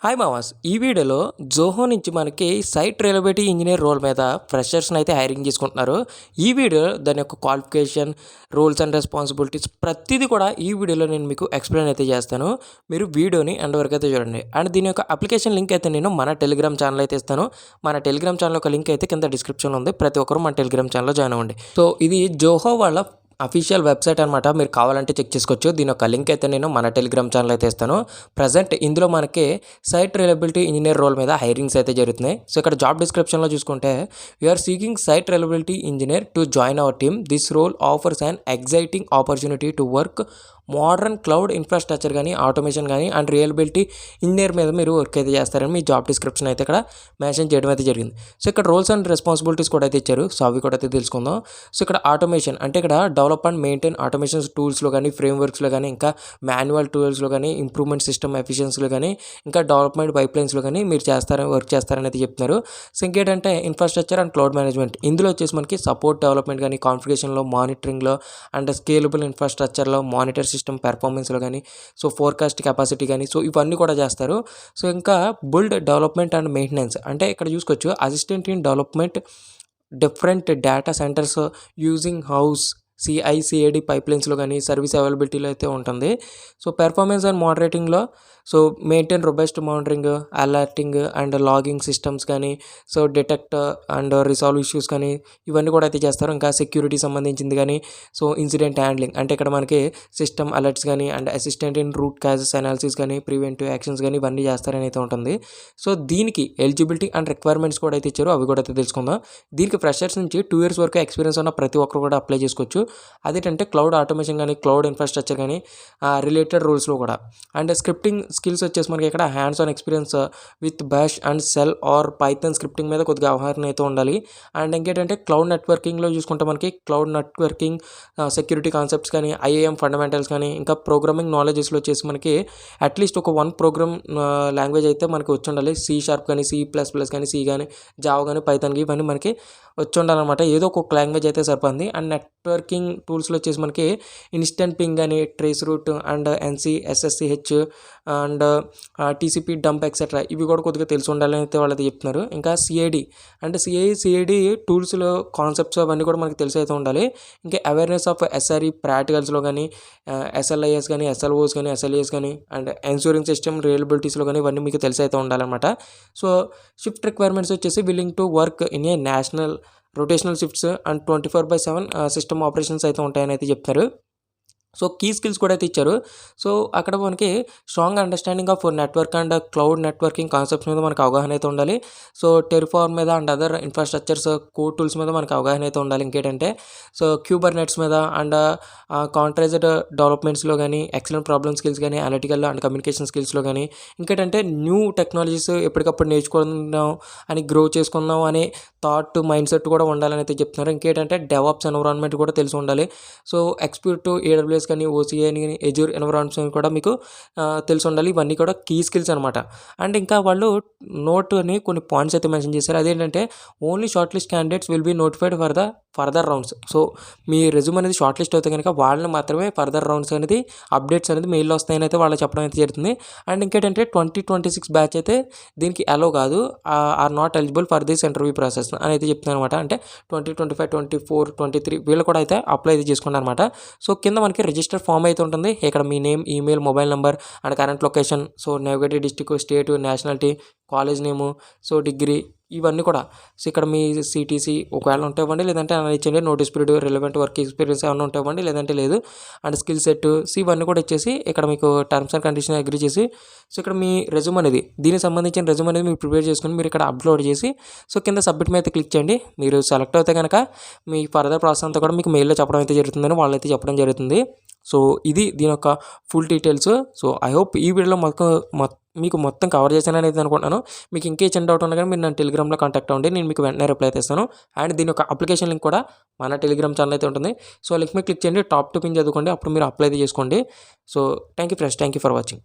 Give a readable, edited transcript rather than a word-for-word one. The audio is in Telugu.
హాయ్ మామాస్ ఈ వీడియోలో జోహో నుంచి మనకి సైట్ రిలయబిలిటీ ఇంజనీర్ రోల్ మీద ఫ్రెషర్స్ని అయితే హైరింగ్ చేసుకుంటున్నారు. ఈ వీడియో దాని యొక్క క్వాలిఫికేషన్, రోల్స్ అండ్ రెస్పాన్సిబిలిటీస్ ప్రతిదీ కూడా ఈ వీడియోలో నేను మీకు ఎక్స్ప్లెయిన్ అయితే చేస్తాను. మీరు వీడియోని ఎండ్ వరకు అయితే చూడండి. అండ్ దీని యొక్క అప్లికేషన్ లింక్ అయితే నేను మన టెలిగ్రామ్ ఛానల్ అయితే ఇస్తాను. మన టెలిగ్రామ్ ఛానల్ యొక్క లింక్ అయితే కింద డిస్క్రిప్షన్లో ఉంది. ప్రతి ఒక్కరు మన టెలిగ్రామ్ ఛానల్లో జాయిన్ అవ్వండి. సో ఇది జోహో వాళ్ళ అఫీషియల్ వెబ్సైట్ అనమాట. మీరు కావాలంటే చెక్ చేసుకోవచ్చు. దీని యొక్క లింక్ అయితే నేను మన టెలిగ్రామ్ ఛానల్ అయితే ఇస్తాను. ప్రజెంట్ ఇందులో మనకి సైట్ రిలయబిలిటీ ఇంజనీర్ రోల్ మీద హైరింగ్స్ అయితే జరుగుతున్నాయి. సో ఇక్కడ జాబ్ డిస్క్రిప్షన్లో చూసుకుంటే you're seeking site reliability engineer to join our team. This role offers an exciting opportunity to work modern cloud infrastructure కానీ, ఆటోమేషన్ కానీ అండ్ రియలబిలిటీ ఇంజనీర్ మీద మీరు వర్క్ అయితే చేస్తారని మీ జాబ్ డిస్క్రిప్షన్ అయితే ఇక్కడ మెన్షన్ చేయడం అయితే జరిగింది. సో ఇక్కడ రోల్స్ అండ్ రెస్పాన్సిబిలిటీస్ కూడా అయితే ఇచ్చారు. సో అవి కూడా అయితే తెలుసుకుందాం. సో ఇక్కడ ఆటోమేషన్ అంటే ఇక్కడ డెవలప్ అండ్ మెయింటైన్ ఆటోమేషన్ టూల్స్లో కానీ, ఫ్రేమ్వర్క్స్లో కానీ, ఇంకా మాన్యువల్ టూల్స్లో కానీ, ఇంప్రూవ్మెంట్ సిస్టమ్ ఎఫిషియన్సీలో కానీ, ఇంకా డెవలప్మెంట్ పైప్లైన్స్లో కానీ మీరు వర్క్ చేస్తారని అయితే చెప్తున్నారు. సో ఇంకేంటంటే ఇన్ఫ్రాస్ట్రక్చర్ అండ్ క్లౌడ్ మేనేజ్మెంట్, ఇందులో వచ్చేసి మనకి సపోర్ట్ డెవలప్మెంట్ కానీ, కాన్ఫిగరేషన్లో, మానిటరింగ్లో అండ్ స్కేలబుల్ ఇన్ఫ్రాస్ట్రక్చర్లో, మానిటర్ సిస్టమ్ పెర్ఫార్మెన్స్లో కానీ, సో ఫోర్కాస్ట్ కెపాసిటీ కానీ, సో ఇవన్నీ కూడా చేస్తారు. సో ఇంకా బిల్డ్ డెవలప్మెంట్ అండ్ మెయింటెనెన్స్ అంటే ఇక్కడ చూసుకోవచ్చు assistant in development different data centres using house CI/CD పైప్లైన్స్లో కానీ, సర్వీస్ అవైలబిలిటీలో అయితే ఉంటుంది. సో పెర్ఫార్మెన్స్ అండ్ మోడరేటింగ్లో so maintain robust monitoring, alerting and logging systems కానీ, so detect and resolve issues కానీ ఇవన్నీ కూడా అయితే చేస్తారు. ఇంకా సెక్యూరిటీ సంబంధించింది కానీ, సో ఇన్సిడెంట్ హ్యాండ్లింగ్ అంటే ఇక్కడ మనకి సిస్టమ్ అలర్ట్స్ కానీ and assistant in root causes analysis కానీ, ప్రివెంటివ్ యాక్షన్స్ కానీ ఇవన్నీ చేస్తారని అయితే ఉంటుంది. సో దీనికి ఎలిజిబిలిటీ అండ్ రిక్వైర్మెంట్స్ కూడా అయితే ఇచ్చారు. అవి కూడా అయితే తెలుసుకుందాం. దీనికి ఫ్రెషర్స్ నుంచి 2 years వరకు ఎక్స్పీరియన్స్ ఉన్న ప్రతి ఒక్కరు కూడా అప్లై చేసుకోవచ్చు. అదేంటంటే క్లౌడ్ ఆటోమేషన్ కానీ, క్లౌడ్ ఇన్ఫ్రాస్ట్రక్చర్ కానీ రిలేటెడ్ రోల్స్లో కూడా. అండ్ స్క్రిప్టింగ్ స్కిల్స్ వచ్చేసి మనకి ఇక్కడ hands on experience with bash and shell or Python scripting మీద కొద్దిగా అవగాహన అయితే ఉండాలి. అండ్ ఇంకేంటంటే క్లౌడ్ నెట్వర్కింగ్లో చూసుకుంటే మనకి క్లౌడ్ నెట్వర్కింగ్ సెక్యూరిటీ కాన్సెప్ట్స్ కానీ, IAM ఫండమెంటల్స్ కానీ, ఇంకా ప్రోగ్రామింగ్ నాలెడ్జెస్లో వచ్చేసి మనకి అట్లీస్ట్ ఒక 1 ప్రోగ్రామ్ లాంగ్వేజ్ అయితే మనకి వచ్చి ఉండాలి. C# కానీ, C++ కానీ, C కానీ, జావా కానీ, పైథాన్ ఇవన్నీ మనకి వచ్చి ఉండాలన్నమాట. ఏదో ఒక లాంగ్వేజ్ అయితే సరిపోతుంది. అండ్ నెట్వర్కింగ్ టూల్స్లో వచ్చేసి మనకి ఇన్స్టెంట్ పింగ్ అని, trace route and NC SSH and TCP dump etcetera ఇవి కూడా కొద్దిగా తెలిసి ఉండాలని అయితే వాళ్ళైతే చెప్తున్నారు. ఇంకా CID అంటే CID టూల్స్లో కాన్సెప్ట్స్ అవన్నీ కూడా మనకి తెలిసి అయితే ఉండాలి. ఇంకా అవేర్నెస్ ఆఫ్ SRE ప్రాక్టికల్స్లో కానీ, SLIS కానీ, SLOs కానీ, SLAs కానీ అండ్ ఎన్సూరింగ్ సిస్టమ్ రియలబిలిటీస్లో కానీ ఇవన్నీ మీకు తెలిసి అయితే ఉండాలన్నమాట. సో షిఫ్ట్ రిక్వైర్మెంట్స్ వచ్చేసి willing to work in a national rotational shifts and 24/7 system operations అయితే ఉంటాయని అయితే చెప్తారు. సో కీ స్కిల్స్ కూడా అయితే ఇచ్చారు. సో అక్కడ మనకి strong understanding of network and cloud networking concepts మీద మనకు అవగాహన అయితే ఉండాలి. సో టెరిఫార్మ్ మీద and other infrastructures code tools మీద మనకు అవగాహన అయితే ఉండాలి. ఇంకేంటంటే సో క్యూబర్నెట్స్ మీద అండ్ కాంట్రైజ్డ్ డెవలప్మెంట్స్లో కానీ, ఎక్సలెంట్ ప్రాబ్లమ్ స్కిల్స్ కానీ, అనలిటికల్ అండ్ కమ్యూనికేషన్ స్కిల్స్లో కానీ, ఇంకేంటంటే న్యూ టెక్నాలజీస్ ఎప్పటికప్పుడు నేర్చుకుందాం అని, గ్రో చేసుకుందాం అనే థాట్ మైండ్ సెట్ కూడా ఉండాలని అయితే చెప్తున్నారు. ఇంకేంటంటే డెవాప్స్ ఎన్విరాన్మెంట్ కూడా తెలిసి ఉండాలి. సో ఎక్స్పర్ట్ AWS కానీ, OCI కానీ, Azure ఎన్విరాన్మెంట్స్ కూడా మీకు తెలిసి ఉండాలి. ఇవన్నీ కూడా కీ స్కిల్స్ అనమాట. అండ్ ఇంకా వాళ్ళు నోట్ అని కొన్ని పాయింట్స్ అయితే మెన్షన్ చేశారు. అదేంటంటే only short list candidates will be notified for the further rounds. So మీ రెజ్యూమ్ అనేది షార్ట్ లిస్ట్ అవుతే కనుక వాళ్ళని మాత్రమే ఫర్దర్ రౌండ్స్ అనేది అప్డేట్స్ అనేది మెయిల్లో వస్తాయని అయితే వాళ్ళు చెప్పడం అయితే జరుగుతుంది. అండ్ ఇంకేంటంటే 2026 బ్యాచ్ అయితే దీనికి అలో కాదు, or not eligible for this interview process అని అయితే చెప్తున్నాను అనమాట. అంటే 2025, 24, 23 వీళ్ళు కూడా అయితే అప్లై అయితే చేసుకున్నారు అనమాట. సో కింద మనకి రిజిస్టర్ ఫామ్ అయితే ఉంటుంది. ఇక్కడ మీ name, email, mobile number and current location, so native district, state, nationality, college name, so degree ఇవన్నీ కూడా. సో ఇక్కడ మీ CTC ఒకవేళ ఉంటే ఇవ్వండి, లేదంటే అలా ఇచ్చండి. Notice period, relevant work experience ఏమైనా ఉంటే ఇవ్వండి, లేదంటే లేదు. అండ్ స్కిల్ సెట్ ఇవన్నీ కూడా ఇచ్చేసి ఇక్కడ మీకు టర్మ్స్ అండ్ కండిషన్ అగ్రీ చేసి, సో ఇక్కడ మీ రెజ్యూమ్ అనేది, దీనికి సంబంధించిన రెజ్యూమ్ అనేది మీరు ప్రిపేర్ చేసుకుని మీరు ఇక్కడ అప్లోడ్ చేసి, సో కింద సబ్మిట్ మీద క్లిక్ చేయండి. మీరు సెలెక్ట్ అయితే కనుక మీ ఫర్దర్ ప్రాసెస్ అంతా కూడా మీకు మెయిల్లో చెప్పడం అయితే జరుగుతుందని వాళ్ళైతే చెప్పడం జరుగుతుంది. సో ఇది దీని యొక్క full details. So I hope ఈ వీడియోలో మీకు మొత్తం కవర్ చేశానని అయితే అనుకుంటున్నాను. మీకు ఇంకే చిన్న డౌట్ ఉన్నా కానీ మీరు నన్ను టెలిగ్రామ్లో కాంటాక్ట్ అవ్వండి, నేను మీకు వెంటనే రిప్లై అయితే ఇస్తాను. అండ్ దీని యొక్క అప్లికేషన్ లింక్ కూడా మన టెలిగ్రామ్ ఛానల్ అయితే ఉంటుంది. సో లింక్ మీద క్లిక్ చేయండి, టాప్ టు పిన్ చదువుకోండి, అప్పుడు మీరు అప్లై అయితే చేసుకోండి. So thank you friends, thank you for watching.